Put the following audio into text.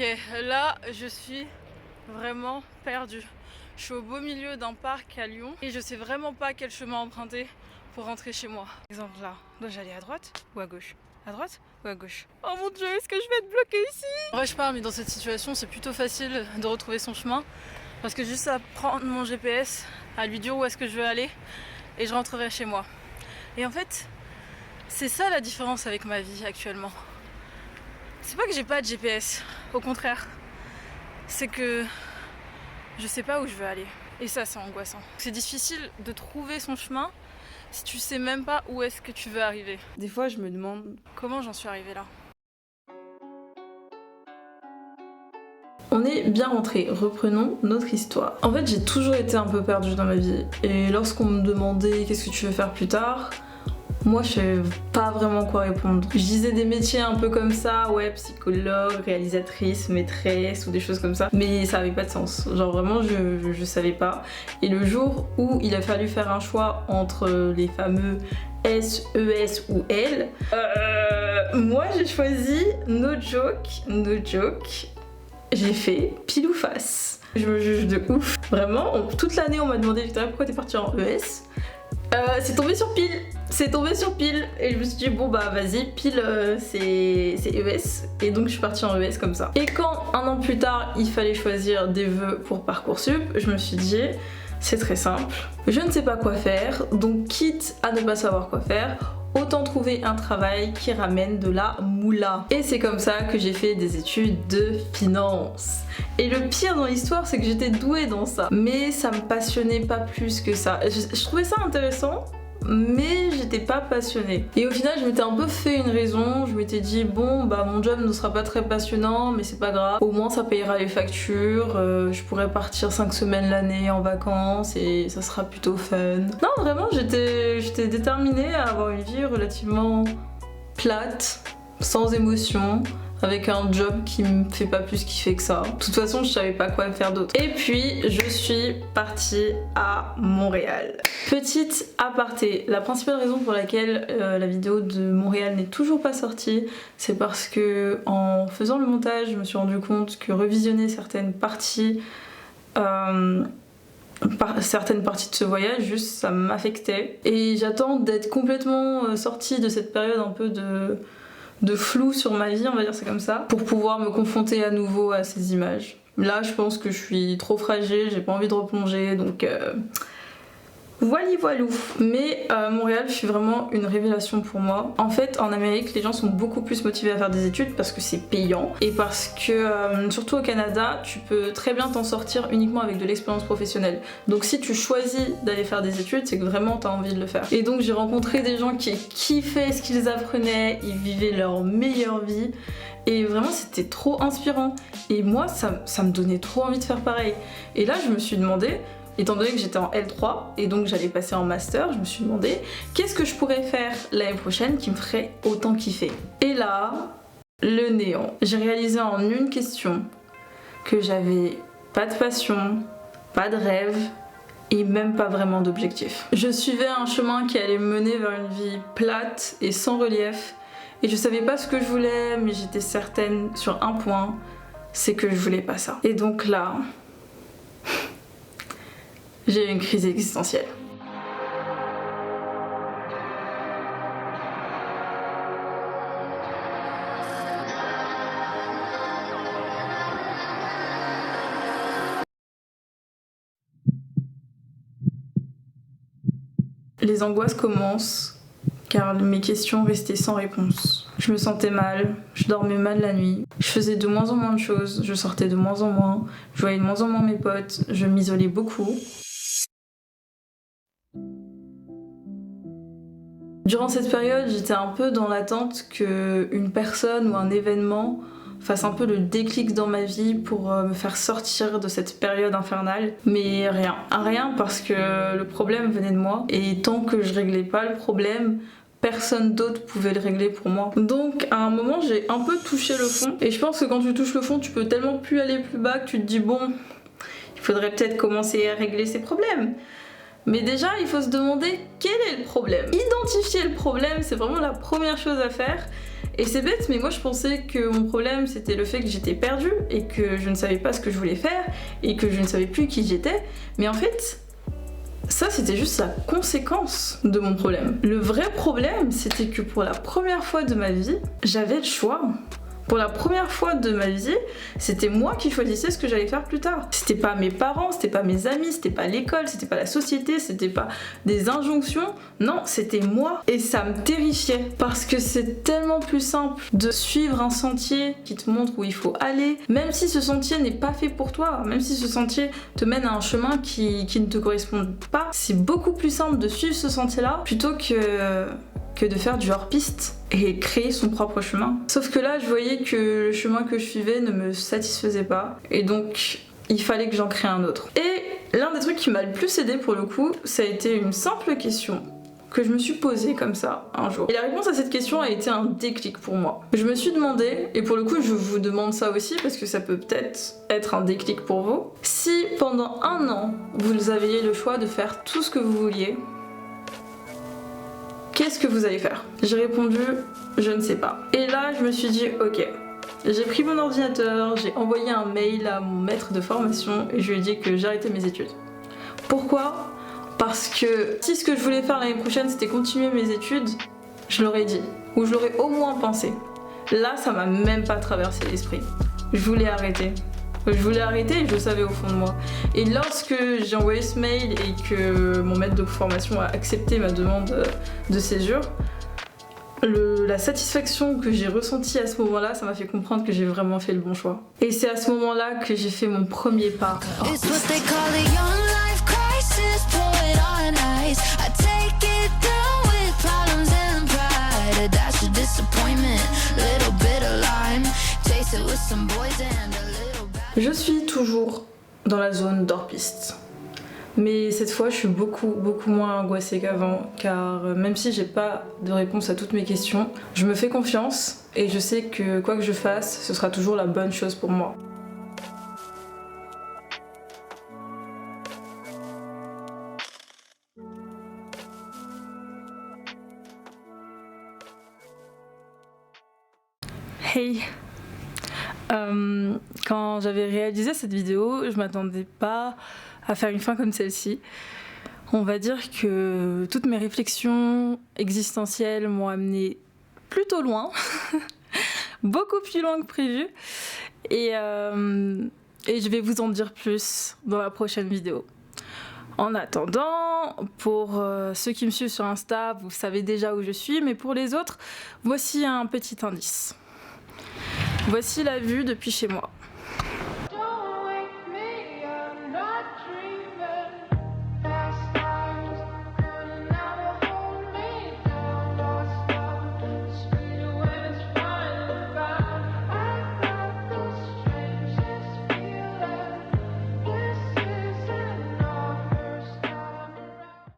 Ok, là je suis vraiment perdue. Je suis au beau milieu d'un parc à Lyon et je sais vraiment pas quel chemin emprunter pour rentrer chez moi. Par exemple là, dois-je aller à droite ou à gauche? À droite ou à gauche? Oh mon dieu, est-ce que je vais être bloquée ici? En vrai je pars, mais dans cette situation c'est plutôt facile de retrouver son chemin parce que juste à prendre mon GPS, à lui dire où est-ce que je veux aller et je rentrerai chez moi. Et en fait, c'est ça la différence avec ma vie actuellement. C'est pas que j'ai pas de GPS, au contraire. C'est que je sais pas où je veux aller. Et ça, c'est angoissant. C'est difficile de trouver son chemin si tu sais même pas où est-ce que tu veux arriver. Des fois, je me demande comment j'en suis arrivée là. On est bien rentré, reprenons notre histoire. En fait, j'ai toujours été un peu perdue dans ma vie. Et lorsqu'on me demandait qu'est-ce que tu veux faire plus tard, moi, je savais pas vraiment quoi répondre. Je disais des métiers un peu comme ça, ouais, psychologue, réalisatrice, maîtresse ou des choses comme ça, mais ça avait pas de sens. Genre vraiment, je savais pas. Et le jour où il a fallu faire un choix entre les fameux S, ES ou L, moi j'ai choisi no joke, j'ai fait pile ou face. Je me juge de ouf. Vraiment, toute l'année on m'a demandé Victoria pourquoi t'es partie en ES. C'est tombé sur pile et je me suis dit bon bah vas-y, pile c'est ES et donc je suis partie en ES comme ça. Et quand un an plus tard il fallait choisir des vœux pour Parcoursup, je me suis dit c'est très simple, je ne sais pas quoi faire, donc quitte à ne pas savoir quoi faire, autant trouver un travail qui ramène de la moula. Et c'est comme ça que j'ai fait des études de finance. Et le pire dans l'histoire, c'est que j'étais douée dans ça. Mais ça me passionnait pas plus que ça. Je trouvais ça intéressant, mais j'étais pas passionnée. Et au final, je m'étais un peu fait une raison. Je m'étais dit, bon, bah mon job ne sera pas très passionnant, mais c'est pas grave. Au moins, ça payera les factures. Je pourrais partir 5 semaines l'année en vacances et ça sera plutôt fun. Non, vraiment, j'étais déterminée à avoir une vie relativement plate, sans émotion, avec un job qui me fait pas plus kiffer que ça. De toute façon, je savais pas quoi faire d'autre. Et puis, je suis partie à Montréal. Petite aparté, la principale raison pour laquelle la vidéo de Montréal n'est toujours pas sortie, c'est parce que en faisant le montage, je me suis rendu compte que revisionner certaines parties de ce voyage, juste ça m'affectait. Et j'attends d'être complètement sortie de cette période un peu de flou sur ma vie, on va dire ça comme ça, pour pouvoir me confronter à nouveau à ces images. Là, je pense que je suis trop fragile, j'ai pas envie de replonger, donc voilou. Mais Montréal fut vraiment une révélation pour moi. En fait, en Amérique, les gens sont beaucoup plus motivés à faire des études parce que c'est payant et parce que, surtout au Canada, tu peux très bien t'en sortir uniquement avec de l'expérience professionnelle. Donc si tu choisis d'aller faire des études, c'est que vraiment t'as envie de le faire. Et donc j'ai rencontré des gens qui kiffaient ce qu'ils apprenaient, ils vivaient leur meilleure vie. Et vraiment c'était trop inspirant. Et moi, ça me donnait trop envie de faire pareil. Et là, je me suis demandé, étant donné que j'étais en L3 et donc j'allais passer en master, je me suis demandé qu'est-ce que je pourrais faire l'année prochaine qui me ferait autant kiffer. Et là, le néant. J'ai réalisé en une question que j'avais pas de passion, pas de rêve et même pas vraiment d'objectif. Je suivais un chemin qui allait me mener vers une vie plate et sans relief et je savais pas ce que je voulais, mais j'étais certaine sur un point, c'est que je voulais pas ça. Et donc là, j'ai eu une crise existentielle. Les angoisses commencent car mes questions restaient sans réponse. Je me sentais mal, je dormais mal la nuit, je faisais de moins en moins de choses, je sortais de moins en moins, je voyais de moins en moins mes potes, je m'isolais beaucoup. Durant cette période, j'étais un peu dans l'attente qu'une personne ou un événement fasse un peu le déclic dans ma vie pour me faire sortir de cette période infernale. Mais rien. Rien parce que le problème venait de moi et tant que je réglais pas le problème, personne d'autre pouvait le régler pour moi. Donc à un moment, j'ai un peu touché le fond et je pense que quand tu touches le fond, tu peux tellement plus aller plus bas que tu te dis bon, il faudrait peut-être commencer à régler ces problèmes. Mais déjà, il faut se demander quel est le problème. Identifier le problème, c'est vraiment la première chose à faire. Et c'est bête, mais moi je pensais que mon problème c'était le fait que j'étais perdue et que je ne savais pas ce que je voulais faire et que je ne savais plus qui j'étais. Mais en fait, ça c'était juste la conséquence de mon problème. Le vrai problème, c'était que pour la première fois de ma vie, j'avais le choix. Pour la première fois de ma vie, c'était moi qui choisissais ce que j'allais faire plus tard. C'était pas mes parents, c'était pas mes amis, c'était pas l'école, c'était pas la société, c'était pas des injonctions. Non, c'était moi. Et ça me terrifiait. Parce que c'est tellement plus simple de suivre un sentier qui te montre où il faut aller, même si ce sentier n'est pas fait pour toi, même si ce sentier te mène à un chemin qui ne te correspond pas. C'est beaucoup plus simple de suivre ce sentier-là plutôt que de faire du hors-piste et créer son propre chemin. Sauf que là, je voyais que le chemin que je suivais ne me satisfaisait pas et donc il fallait que j'en crée un autre. Et l'un des trucs qui m'a le plus aidé pour le coup, ça a été une simple question que je me suis posée comme ça un jour. Et la réponse à cette question a été un déclic pour moi. Je me suis demandé, et pour le coup je vous demande ça aussi parce que ça peut peut-être être un déclic pour vous, si pendant 1 an vous aviez le choix de faire tout ce que vous vouliez, qu'est-ce que vous allez faire? J'ai répondu, je ne sais pas. Et là, je me suis dit, ok. J'ai pris mon ordinateur, j'ai envoyé un mail à mon maître de formation et je lui ai dit que j'arrêtais mes études. Pourquoi? Parce que si ce que je voulais faire l'année prochaine c'était continuer mes études, je l'aurais dit. Ou je l'aurais au moins pensé. Là, ça m'a même pas traversé l'esprit. Je voulais arrêter. Je voulais arrêter et je le savais au fond de moi. Et lorsque j'ai envoyé ce mail et que mon maître de formation a accepté ma demande de césure, la satisfaction que j'ai ressentie à ce moment-là, ça m'a fait comprendre que j'ai vraiment fait le bon choix. Et c'est à ce moment-là que j'ai fait mon premier pas. Je suis toujours dans la zone d'hors-piste. Mais cette fois, je suis beaucoup moins angoissée qu'avant, car même si j'ai pas de réponse à toutes mes questions, je me fais confiance et je sais que quoi que je fasse, ce sera toujours la bonne chose pour moi. Hey! Quand j'avais réalisé cette vidéo, je m'attendais pas à faire une fin comme celle-ci. On va dire que toutes mes réflexions existentielles m'ont amené plutôt loin, beaucoup plus loin que prévu, et je vais vous en dire plus dans la prochaine vidéo. En attendant, pour ceux qui me suivent sur Insta, vous savez déjà où je suis, mais pour les autres, voici un petit indice. Voici la vue depuis chez moi.